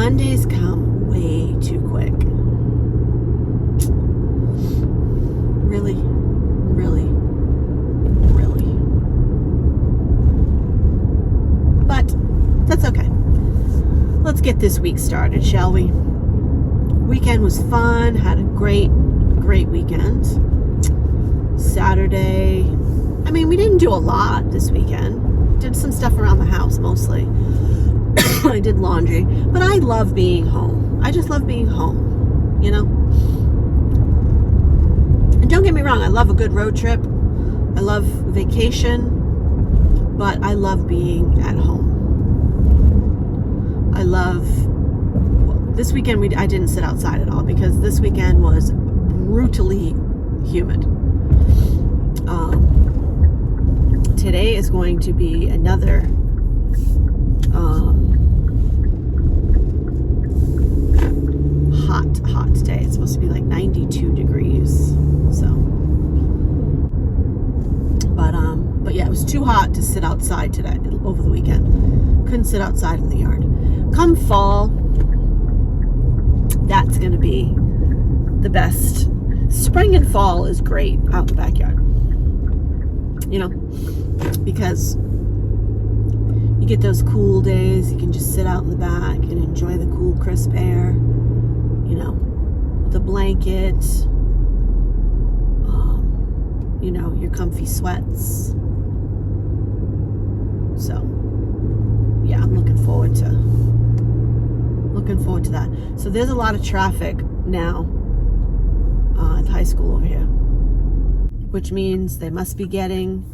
Mondays come way too quick. Really, really, really. But that's okay. Let's get this week started, shall we? Weekend was fun. Had a great weekend. Saturday, I mean, we didn't do a lot this weekend. Did some stuff around the house mostly. I did laundry, but I love being home. I just love being home, you know? And don't get me wrong, I love a good road trip. I love vacation, but I love being at home. I love, well, this weekend I didn't sit outside at all because this weekend was brutally humid. Today is going to be another hot day. It's supposed to be like 92 degrees. So, but yeah, it was too hot to sit outside today over the weekend. Couldn't sit outside in the yard. Come fall, that's going to be the best. Spring and fall is great out in the backyard. You know, because you get those cool days. You can just sit out in the back and enjoy the cool, crisp air. You know, with a blanket. You know, your comfy sweats. So, yeah, I'm looking forward to that. So there's a lot of traffic now at the high school over here, which means they must be getting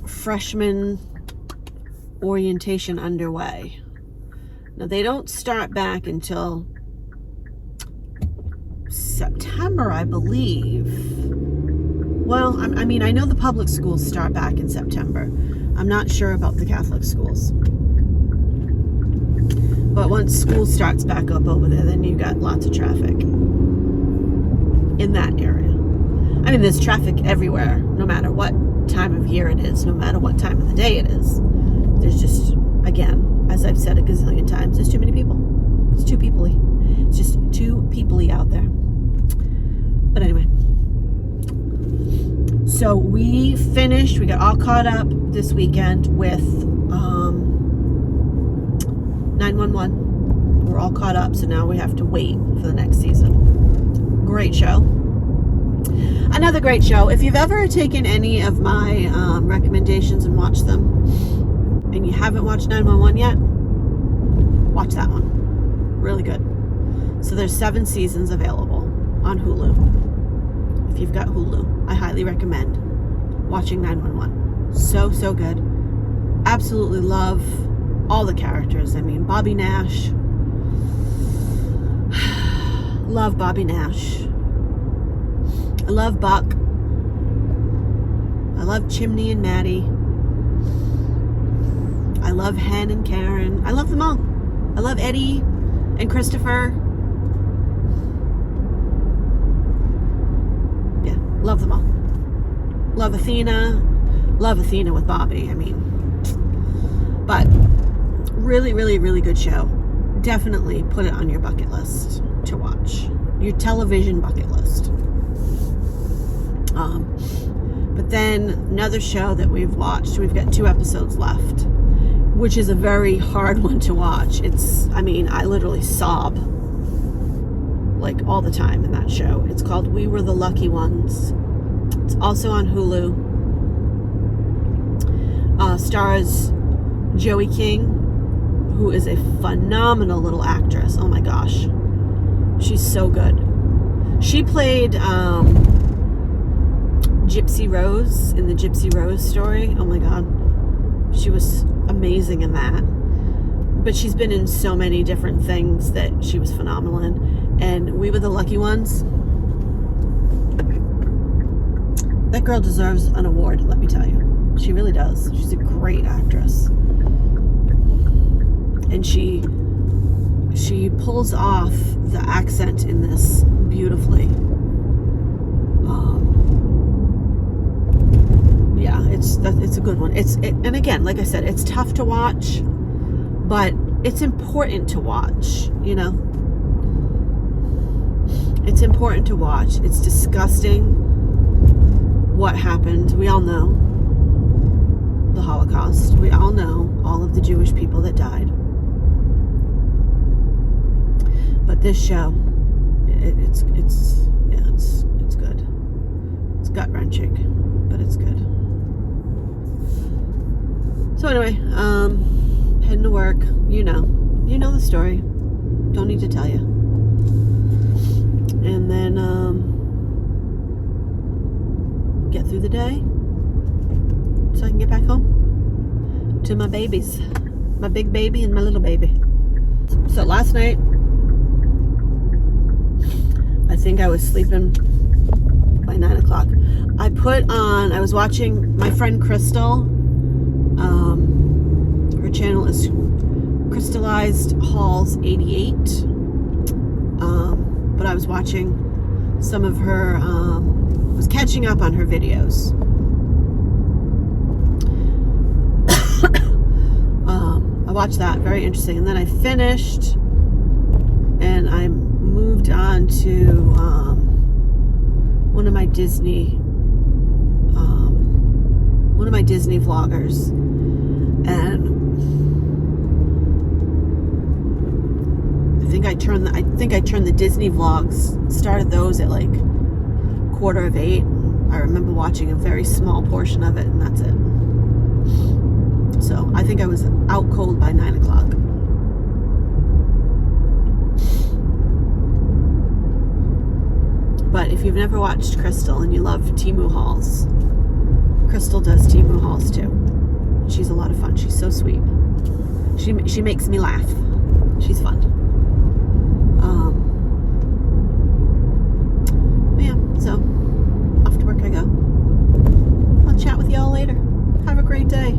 freshman orientation underway. Now, they don't start back until September, I believe. Well, I mean, I know the public schools start back in September. I'm not sure about the Catholic schools. But once school starts back up over there, then you got lots of traffic in that area. I mean, there's traffic everywhere, no matter what time of year it is, no matter what time of the day it is. There's just, again, as I've said a gazillion times, there's too many people. It's too people-y. It's just too people-y out there. But anyway. So we finished, we got all caught up this weekend with 911. We're all caught up, so now we have to wait for the next season. Great show. Another great show. If you've ever taken any of my recommendations and watched them, and you haven't watched 911 yet, watch that one. Really good. So there's 7 seasons available on Hulu. If you've got Hulu, I highly recommend watching 911. So good. Absolutely love all the characters. I mean, Bobby Nash. Love Bobby Nash. I love Buck. I love Chimney and Maddie. I love Hen and Karen. I love them all. I love Eddie and Christopher. Yeah, love them all. Love Athena. Love Athena with Bobby. I mean, but really, really, really good show. Definitely put it on your bucket list to watch. Your television bucket list. But then another show that we've watched, we've got 2 episodes left, which is a very hard one to watch. I mean, I literally sob like all the time in that show. It's called We Were the Lucky Ones. It's also on Hulu. Stars Joey King, who is a phenomenal little actress. Oh my gosh. She's so good. She played Gypsy Rose in the Gypsy Rose story. Oh my god. She was amazing in that. But she's been in so many different things that she was phenomenal in. And We Were the Lucky Ones. That girl deserves an award, let me tell you. She really does. She's a great actress. And she pulls off the accent in this beautifully. Yeah, it's a good one. And again, like I said, it's tough to watch, but it's important to watch, you know. It's important to watch. It's disgusting what happened. We all know the Holocaust. We all know all of the Jewish people that died. But this show, it's good. It's gut-wrenching, but it's good. So anyway, heading to work. You know the story. Don't need to tell you. And then get through the day so I can get back home to my babies, my big baby and my little baby. So last night, I think I was sleeping by 9 o'clock. I was watching my friend Crystal. Her channel is Crystallized Halls 88. But I was watching some of her, was catching up on her videos. I watched that, very interesting. And then I finished and I moved on to one of my Disney vloggers, and I think I turned the Disney vlogs, started those at like 7:45. I remember watching a very small portion of it, and that's it. So I think I was out cold by 9 o'clock. But if you've never watched Crystal and you love Temu hauls, Crystal does Temu hauls too. She's a lot of fun. She's so sweet. She makes me laugh. She's fun. Yeah, so off to work I go. I'll chat with y'all later. Have a great day.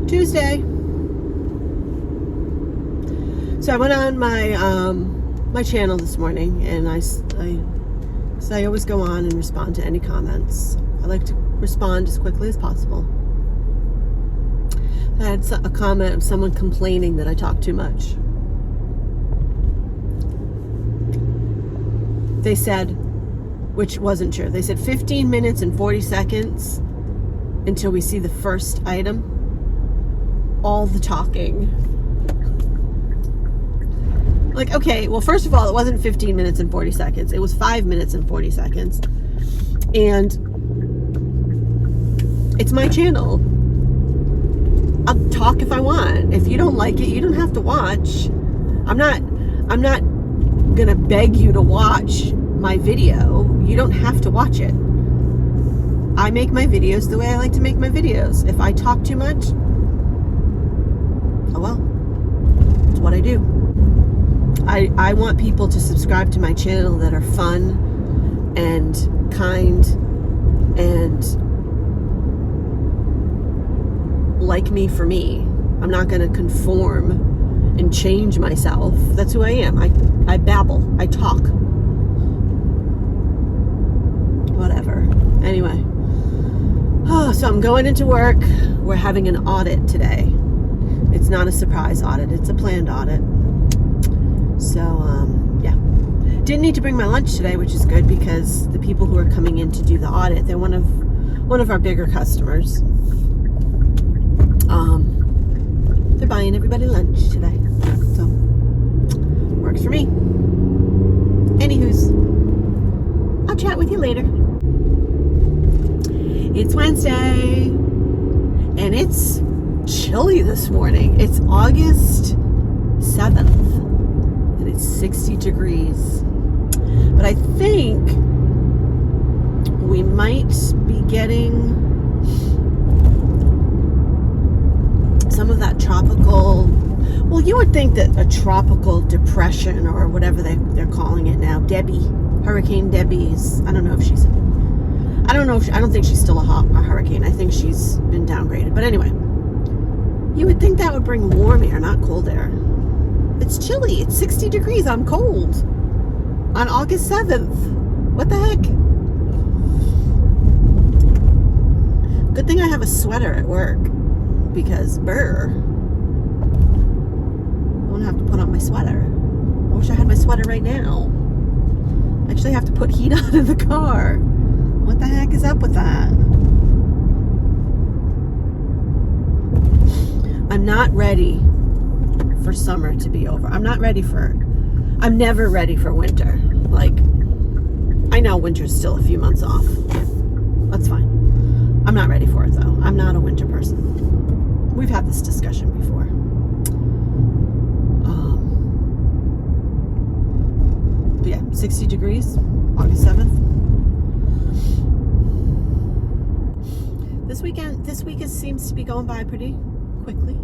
Tuesday. So I went on my channel this morning, and I always go on and respond to any comments. I like to respond as quickly as possible. I had a comment of someone complaining that I talk too much. They said, which wasn't true, they said 15 minutes and 40 seconds until we see the first item. All the talking. Like, okay, well, first of all, it wasn't 15 minutes and 40 seconds. It was 5 minutes and 40 seconds. And it's my channel. I'll talk if I want. If you don't like it, you don't have to watch. I'm not gonna beg you to watch my video. You don't have to watch it. I make my videos the way I like to make my videos. If I talk too much, oh well, it's what I do. I want people to subscribe to my channel that are fun and kind and like me for me. I'm not going to conform and change myself. That's who I am. I babble. I talk. Whatever. Anyway. Oh, so I'm going into work. We're having an audit today. It's not a surprise audit. It's a planned audit. So, yeah. Didn't need to bring my lunch today, which is good because the people who are coming in to do the audit, they're one of our bigger customers. They're buying everybody lunch today. So, works for me. Anywho's, I'll chat with you later. It's Wednesday, and it's chilly this morning. It's August 7th, and it's 60 degrees. But I think we might be getting some of that tropical, well, you would think that a tropical depression or whatever they're calling it now, Hurricane Debbie's, I don't know if I don't think she's still a hurricane. I think she's been downgraded. But anyway, you would think that would bring warm air, not cold air. It's chilly. It's 60 degrees. I'm cold. On August 7th. What the heck? Good thing I have a sweater at work. Because, brr. want my sweater. I wish I had my sweater right now. I actually have to put heat on in the car. What the heck is up with that? I'm not ready for summer to be over. I'm never ready for winter. Like, I know winter's still a few months off. That's fine. I'm not ready for it though. I'm not a winter person. We've had this discussion before. But yeah, 60 degrees, August 7th. This week seems to be going by pretty quickly.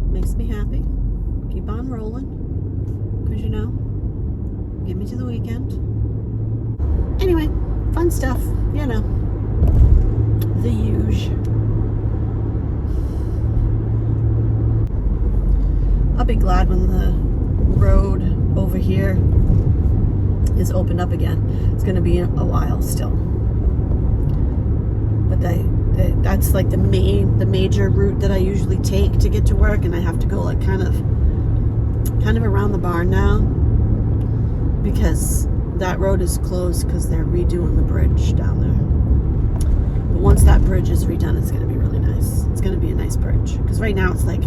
Makes me happy. Keep on rolling. Because get me to the weekend. Anyway, fun stuff, the huge. I'll be glad when the road over here is opened up again. It's going to be a while still. But that's like the major route that I usually take to get to work, and I have to go like kind of around the barn now because that road is closed because they're redoing the bridge down there. But once that bridge is redone, it's going to be really nice. It's going to be a nice bridge because right now it's like,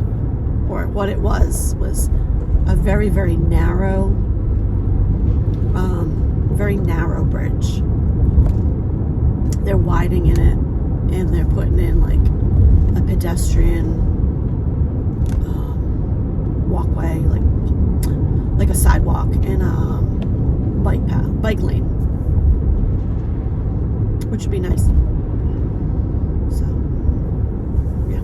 or what it was a very, very narrow bridge. They're widening it, and they're putting in like a pedestrian walkway, like a sidewalk and a bike lane, which would be nice. So, yeah.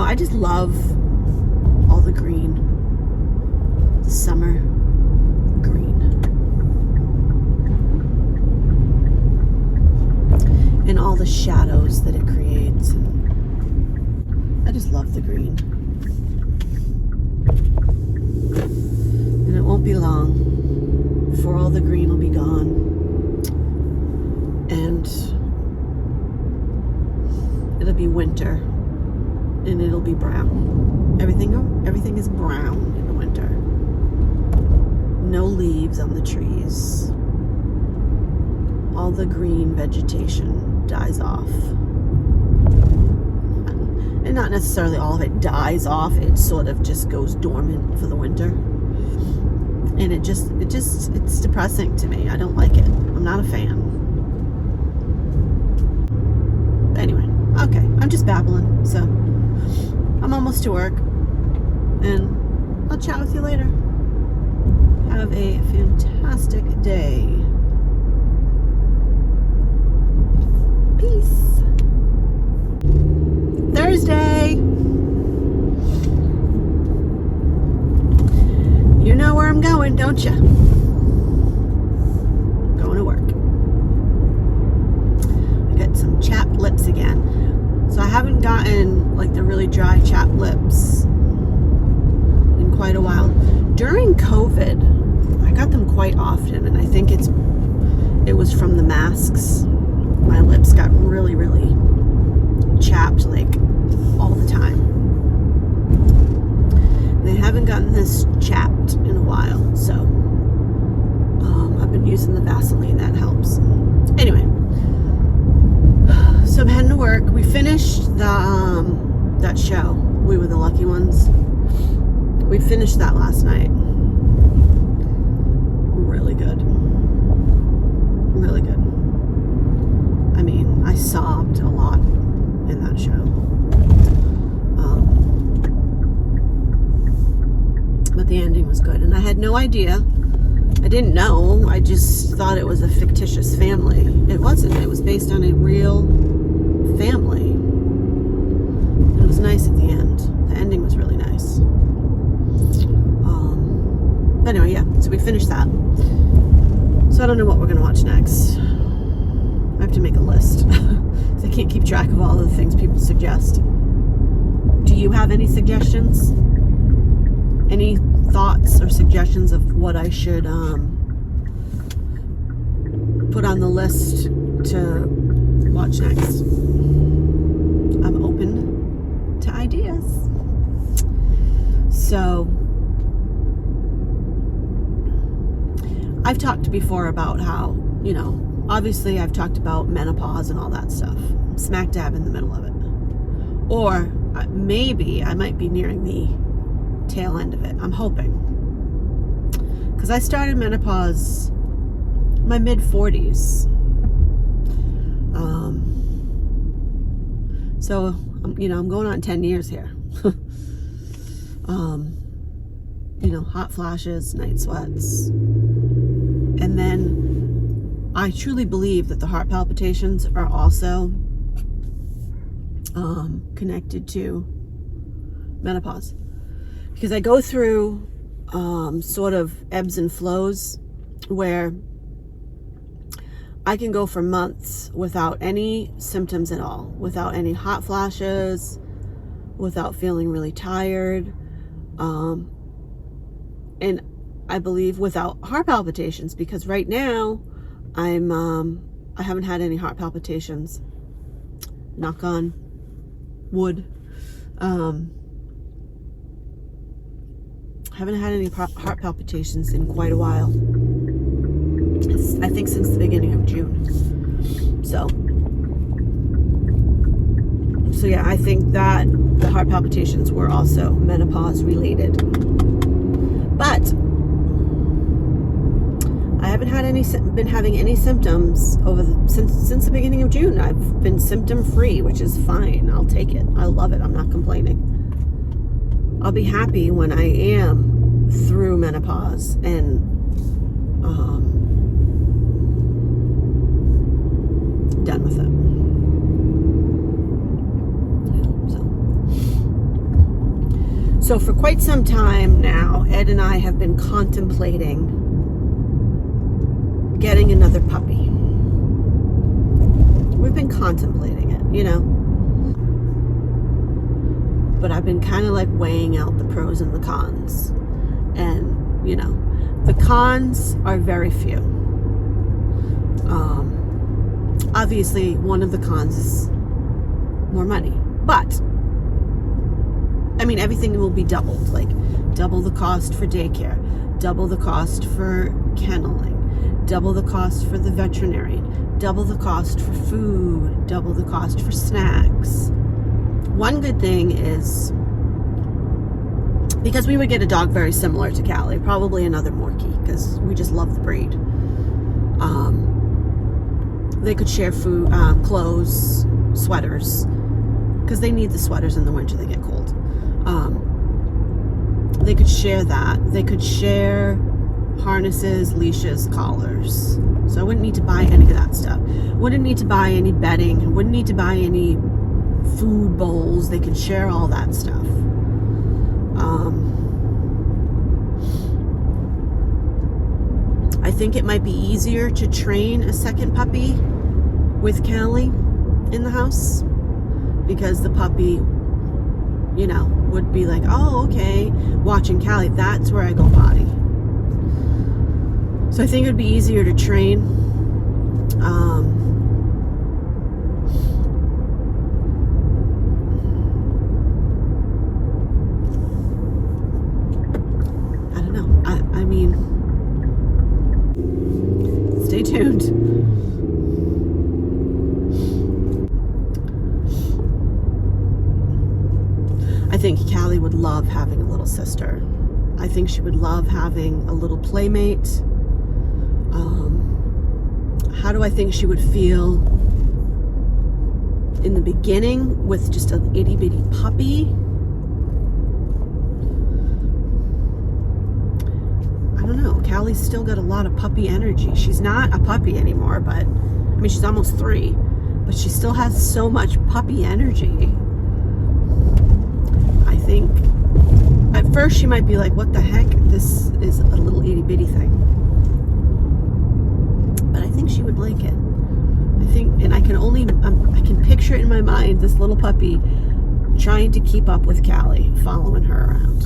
I just love all the green, the summer green, and all the shadows that it creates. I just love the green. And it won't be long before all the green will be gone. And it'll be winter. And it'll be brown. Everything is brown in the winter. No leaves on the trees. All the green vegetation dies off. And not necessarily all of it dies off. It sort of just goes dormant for the winter. And it's depressing to me. I don't like it. I'm not a fan. But anyway, okay. I'm just babbling, so I'm almost to work, and I'll chat with you later. Have a fantastic day. Peace. Thursday. You know where I'm going, don't you? Going to work. I got some chapped lips again. So I haven't gotten like the really dry chapped lips in quite a while. During COVID, I got them quite often, and I think it was from the masks. My lips got really, really chapped like all the time. They haven't gotten this chapped in a while, so I've been using the Vaseline. That helps. Anyway. So I'm heading to work. We finished that show, We Were the Lucky Ones. We finished that last night. Really good. Really good. I mean, I sobbed a lot in that show. But the ending was good. And I had no idea. I didn't know. I just thought it was a fictitious family. It wasn't. It was based on a real family. It was nice at the end. The ending was really nice. But anyway, yeah. So we finished that. So I don't know what we're going to watch next. I have to make a list. I can't keep track of all the things people suggest. Do you have any suggestions? Any thoughts or suggestions of what I should put on the list to watch next. I'm open to ideas. So, I've talked before about how, obviously I've talked about menopause and all that stuff. I'm smack dab in the middle of it. Or maybe I might be nearing the tail end of it. I'm hoping. Because I started menopause my mid-40s. So, I'm going on 10 years here. Hot flashes, night sweats. And then I truly believe that the heart palpitations are also connected to menopause. Because I go through sort of ebbs and flows where I can go for months without any symptoms at all, without any hot flashes, without feeling really tired, and I believe without heart palpitations, because right now I haven't had any heart palpitations. Knock on wood. Haven't had any heart palpitations in quite a while. I think since the beginning of June. So yeah, I think that the heart palpitations were also menopause related. But I haven't had been having any symptoms since the beginning of June. I've been symptom free, which is fine. I'll take it. I love it. I'm not complaining. I'll be happy when I am through menopause and done with it. So for quite some time now, Ed and I have been contemplating getting another puppy. We've been contemplating it, but I've been kind of like weighing out the pros and the cons. And, the cons are very few. Obviously, one of the cons is more money. But, everything will be doubled. Like, double the cost for daycare, double the cost for kenneling, double the cost for the veterinarian, double the cost for food, double the cost for snacks. One good thing is, because we would get a dog very similar to Callie, probably another Morkie, because we just love the breed. They could share food, clothes, sweaters, because they need the sweaters in the winter, they get cold. They could share that. They could share harnesses, leashes, collars. So I wouldn't need to buy any of that stuff. Wouldn't need to buy any bedding. Wouldn't need to buy any food bowls. They could share all that stuff. I think it might be easier to train a second puppy with Callie in the house, because the puppy, would be like, oh, okay, watching Callie, that's where I go potty. So I think it would be easier to train. I don't know. Stay tuned. I think Callie would love having a little sister. I think she would love having a little playmate. How do I think she would feel in the beginning with just an itty bitty puppy? I don't know. Callie's still got a lot of puppy energy. She's not a puppy anymore, but she's almost 3, but she still has so much puppy energy. I think at first she might be like, what the heck? This is a little itty bitty thing. But I think she would like it. I think, and I can picture it in my mind, this little puppy trying to keep up with Callie, following her around.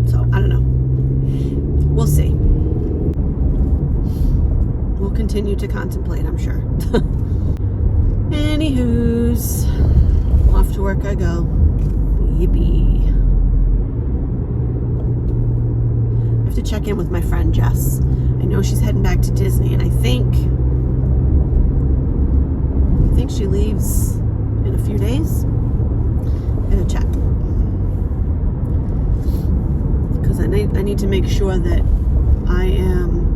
So, I don't know. We'll see. to contemplate, I'm sure. Anywho's, off to work I go. Yippee. I have to check in with my friend Jess. I know she's heading back to Disney, and I think she leaves in a few days. I'm gonna check, because I need to make sure that I am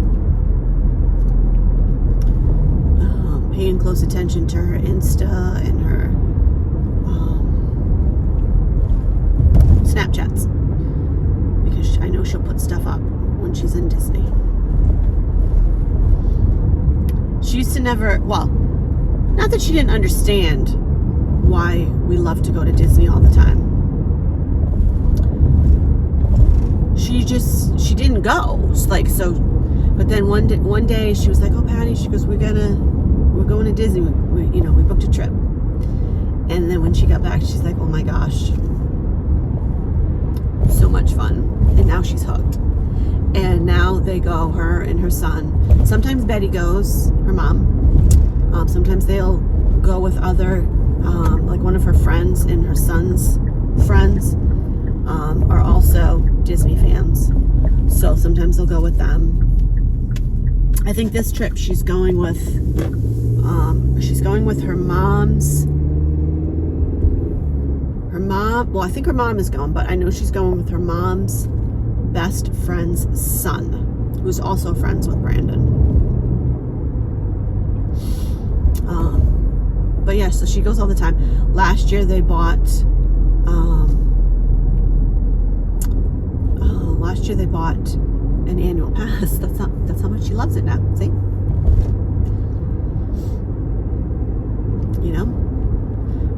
paying close attention to her Insta and her Snapchats, because I know she'll put stuff up when she's in Disney. She used to never, well, not that she didn't understand why we love to go to Disney all the time. She didn't go. Like, so, but then one day she was like, "Oh, Patty," she goes, we're going to Disney. We booked a trip. And then when she got back, she's like, "Oh my gosh, so much fun." And now she's hooked. And now they go, her and her son. Sometimes Betty goes, her mom. Sometimes they'll go with other, like one of her friends and her son's friends are also Disney fans. So sometimes they'll go with them. I think this trip she's going with her mom's. Well, I think her mom is going, but I know she's going with her mom's best friend's son, who's also friends with Brandon. But yeah, so she goes all the time. Last year they bought an annual pass. That's how much she loves it now. See? You know?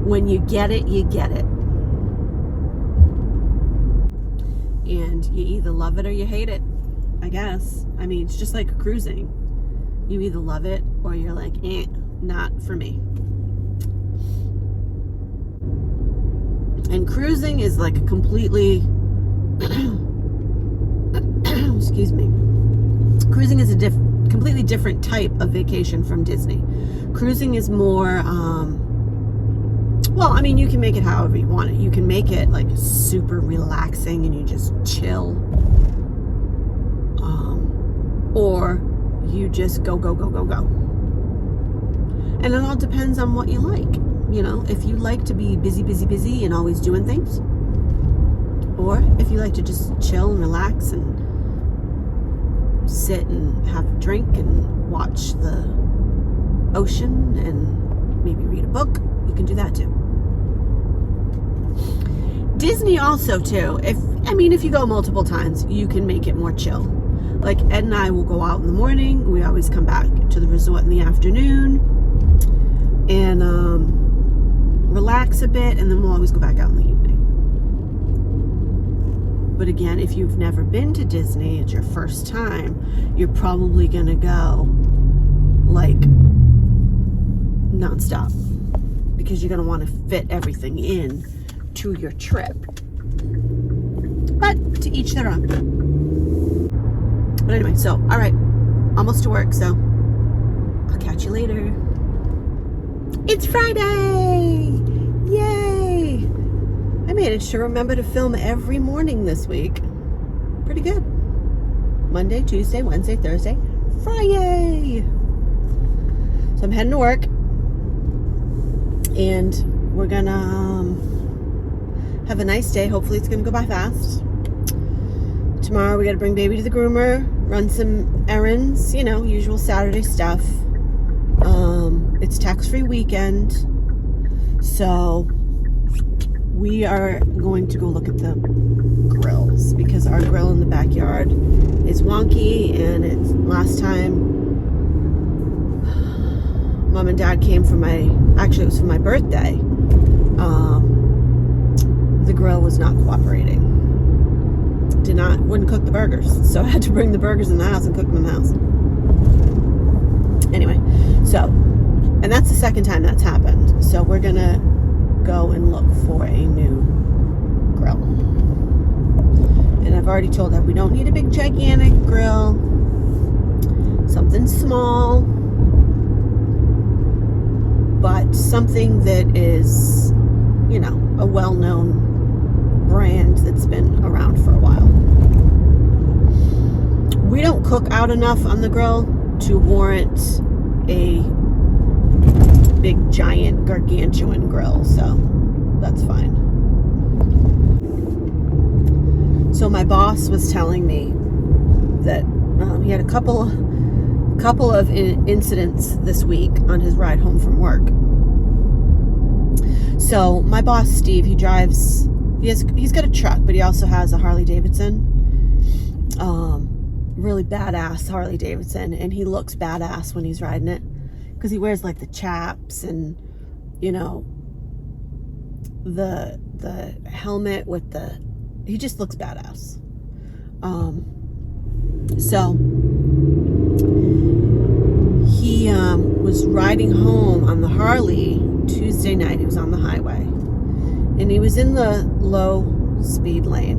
When you get it, you get it. And you either love it or you hate it, I guess. I mean, it's just like cruising. You either love it or you're like, not for me. And cruising is like a completely excuse me. Cruising is a completely different type of vacation from Disney. Cruising is more well, I mean, you can make it however you want it. You can make it like super relaxing and you just chill. Or you just go. And it all depends on what you like. You know, if you like to be busy and always doing things, or if you like to just chill and relax and sit and have a drink and watch the ocean and maybe read a book, you can do that too. Disney also too, if you go multiple times, you can make it more chill. Like Ed and I will go out in the morning, we always come back to the resort in the afternoon and relax a bit, and then we'll always go back out in the evening. But again, if you've never been to Disney, it's your first time, you're probably gonna go like nonstop, because you're gonna want to fit everything in to your trip. But to each their own. But anyway, so all right, almost to work, so I'll catch you later. It's Friday! Yay! I managed to remember to film every morning this week. Pretty good. Monday, Tuesday, Wednesday, Thursday, Friday. So I'm heading to work, and we're gonna have a nice day. Hopefully it's gonna go by fast. Tomorrow we gotta bring baby to the groomer, run some errands, usual Saturday stuff. It's tax-free weekend, so we are going to go look at the grills, because our grill in the backyard is wonky, and it's last time Mom and Dad came for it was for my birthday, the grill was not cooperating. Wouldn't cook the burgers, so I had to bring the burgers in the house and cook them in the house. Anyway, and that's the second time that's happened. So we're gonna go and look for a new grill. And I've already told her we don't need a big gigantic grill. Something small. but something that is, you know, a well-known brand that's been around for a while. We don't cook out enough on the grill to warrant a big, giant, gargantuan grill, so that's fine. So my boss was telling me that he had a couple of incidents this week on his ride home from work. So my boss, Steve, he's got a truck, but he also has a Harley Davidson, really badass Harley Davidson, and he looks badass when he's riding it because he wears like the chaps and, you know, the helmet with he just looks badass. So he was riding home on the Harley Tuesday night. He was on the highway and he was in the low speed lane,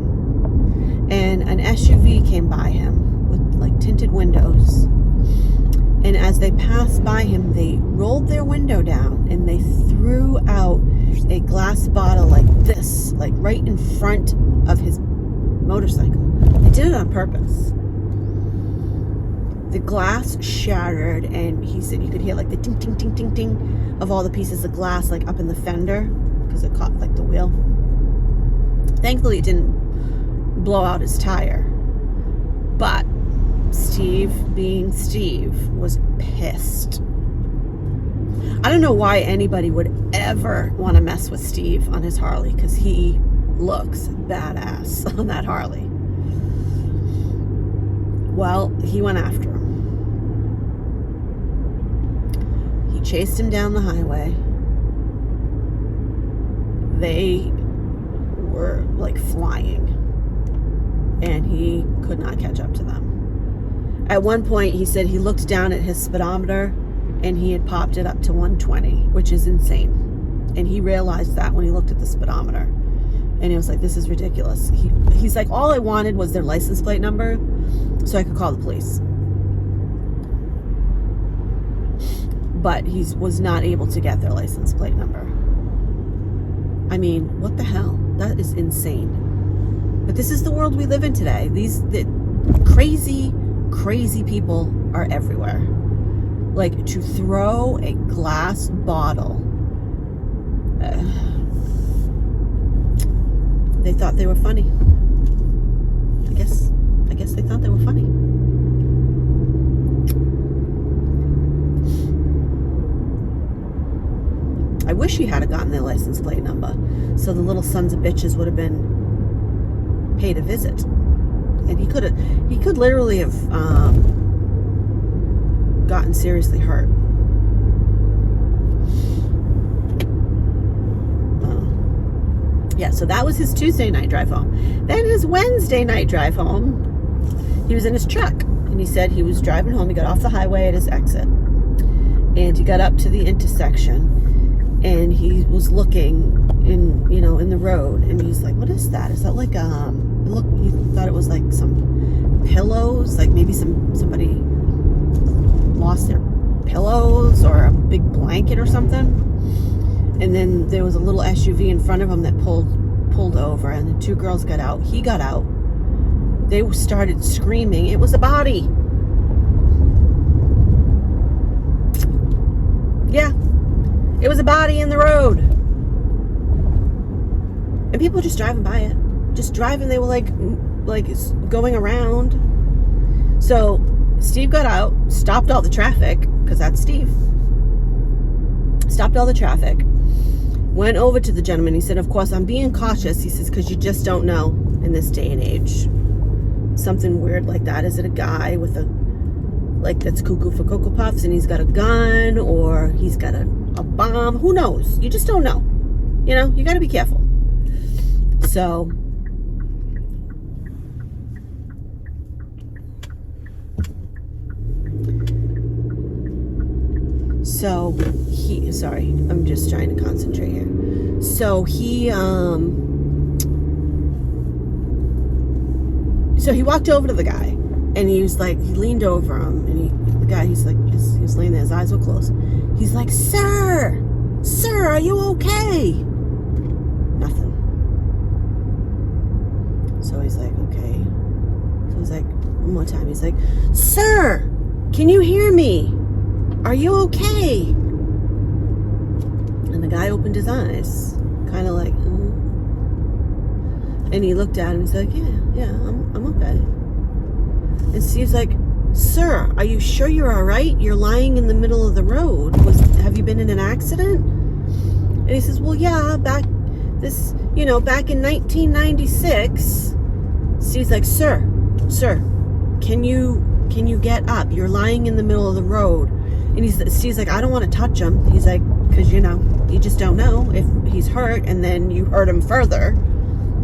and an SUV came by him with like tinted windows, and as they passed by him, they rolled their window down and they threw out a glass bottle like this, like right in front of his motorcycle. They did it on purpose. The glass shattered, and he said you could hear like the ting, ting, ting, ting, ting of all the pieces of glass like up in the fender because it caught like the wheel. Thankfully, it didn't blow out his tire. But Steve, being Steve, was pissed. I don't know why anybody would ever want to mess with Steve on his Harley, because he looks badass on that Harley. Well, he went after him. He chased him down the highway. They were like flying, and he could not catch up to them. At one point, he said he looked down at his speedometer and he had popped it up to 120, which is insane. And he realized that when he looked at the speedometer, and he was like, this is ridiculous. He's like, all I wanted was their license plate number so I could call the police. But he was not able to get their license plate number. I mean, what the hell? That is insane. But this is the world we live in today. The crazy people are everywhere. Like, to throw a glass bottle. They thought they were funny. I guess they thought they were funny. I wish he had gotten their license plate number, so the little sons of bitches would have been paid a visit, and he could literally have gotten seriously hurt. Yeah, so that was his Tuesday night drive home. Then his Wednesday night drive home, he was in his truck, and he said he was driving home. He got off the highway at his exit, and he got up to the intersection, and he was looking in the road, and he's like, what is that? Is that like he thought it was like some pillows, like maybe somebody lost their pillows or a big blanket or something. And then there was a little SUV in front of him that pulled over, and the two girls got out. He got out. They started screaming. It was a body. Yeah. It was a body in the road. And people were just driving by it. Just driving. They were like going around. So Steve got out, stopped all the traffic, because that's Steve. Stopped all the traffic. Went over to the gentleman. He said, of course, I'm being cautious. He says, because you just don't know in this day and age. Something weird like that. Is it a guy with that's cuckoo for Cocoa Puffs, and he's got a gun, or he's got a bomb? Who knows? You just don't know. You got to be careful. So sorry, I'm just trying to concentrate here. So he walked over to the guy, and he was like, he leaned over him, and he was laying there, his eyes were closed. He's like, sir, Sir, are you okay? Nothing. So he's like, okay. So he's like, one more time. He's like, sir, can you hear me? Are you okay? And the guy opened his eyes, kind of like, and he looked at him. He's like, yeah, I'm okay. And Steve's like, sir, are you sure you're all right? You're lying in the middle of the road. Have you been in an accident? And he says, well, yeah, back in 1996. Steve's like, sir, can you get up? You're lying in the middle of the road. And Steve's like, I don't want to touch him. He's like, because you just don't know if he's hurt, and then you hurt him further.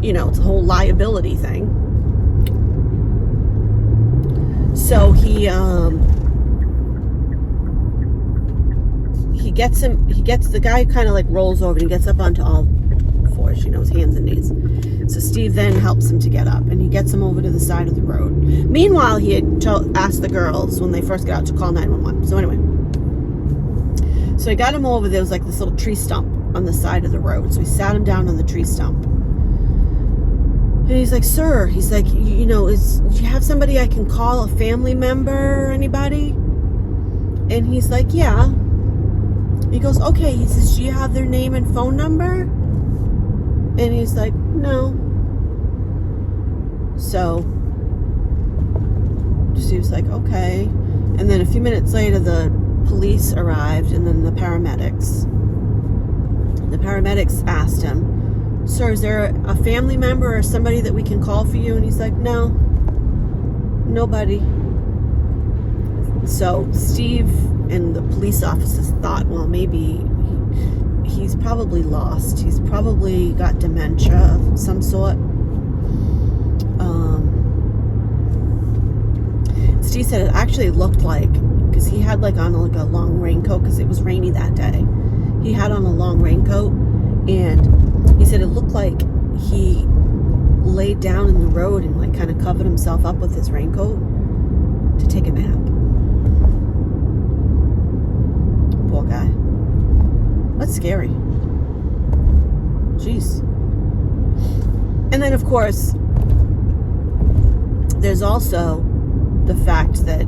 It's a whole liability thing. So he gets the guy kind of like rolls over and he gets up onto all fours, his hands and knees. So Steve then helps him to get up and he gets him over to the side of the road. Meanwhile, he had asked the girls when they first got out to call 911. So anyway, so he got him over. There was like this little tree stump on the side of the road. So he sat him down on the tree stump. And he's like, sir, do you have somebody I can call, a family member or anybody? And he's like, yeah. He goes, okay. He says, do you have their name and phone number? And he's like, no. So she was like, okay. And then a few minutes later, the police arrived and then the paramedics. The paramedics asked him, sir, is there a family member or somebody that we can call for you? And he's like, no, nobody. So Steve and the police officers thought, well, maybe he's probably lost. He's probably got dementia of some sort. Steve said it actually looked like, because he had like on like a long raincoat because it was rainy that day. He had on a long raincoat, and he said it looked like he laid down in the road and like kind of covered himself up with his raincoat to take a nap. Poor guy. That's scary. Jeez. And then, of course, there's also the fact that a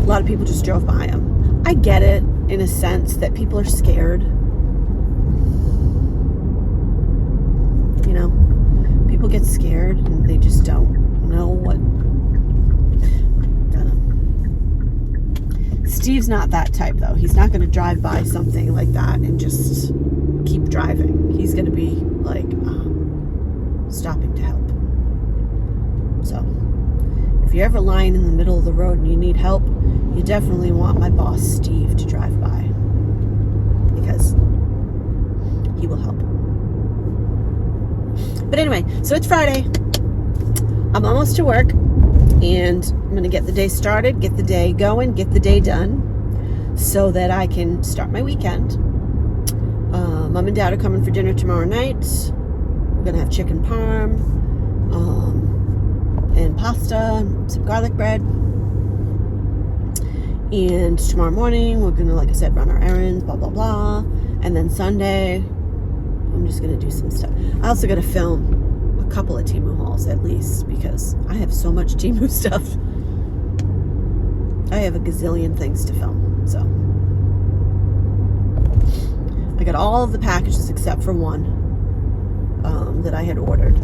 lot of people just drove by him. I get it in a sense that people are scared. People get scared and they just don't know what. Steve's not that type, though. He's not going to drive by something like that and just keep driving. He's going to be like stopping to help. So if you're ever lying in the middle of the road and you need help, you definitely want my boss Steve to drive by, because he will help. But anyway, so it's Friday. I'm almost to work, and I'm going to get the day started, get the day going, get the day done, so that I can start my weekend. Mom and Dad are coming for dinner tomorrow night. We're going to have chicken parm, and pasta, some garlic bread. And tomorrow morning, we're going to, like I said, run our errands, blah, blah, blah. And then Sunday, I'm just going to do some stuff. I also got to film a couple of Temu hauls at least, because I have so much Temu stuff. I have a gazillion things to film. So I got all of the packages except for one that I had ordered,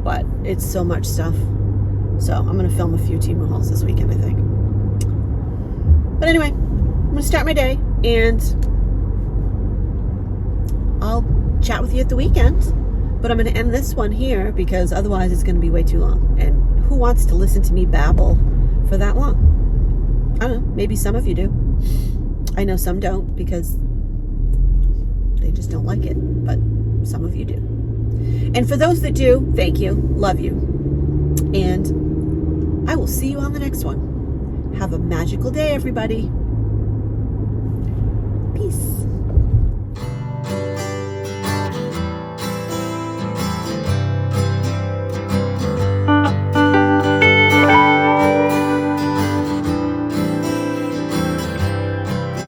but it's so much stuff. So I'm going to film a few Temu hauls this weekend, I think. But anyway, I'm going to start my day, and I'll chat with you at the weekend. But I'm going to end this one here, because otherwise it's going to be way too long. And who wants to listen to me babble for that long? I don't know. Maybe some of you do. I know some don't, because they just don't like it. But some of you do. And for those that do, thank you. Love you. And I will see you on the next one. Have a magical day, everybody. Peace.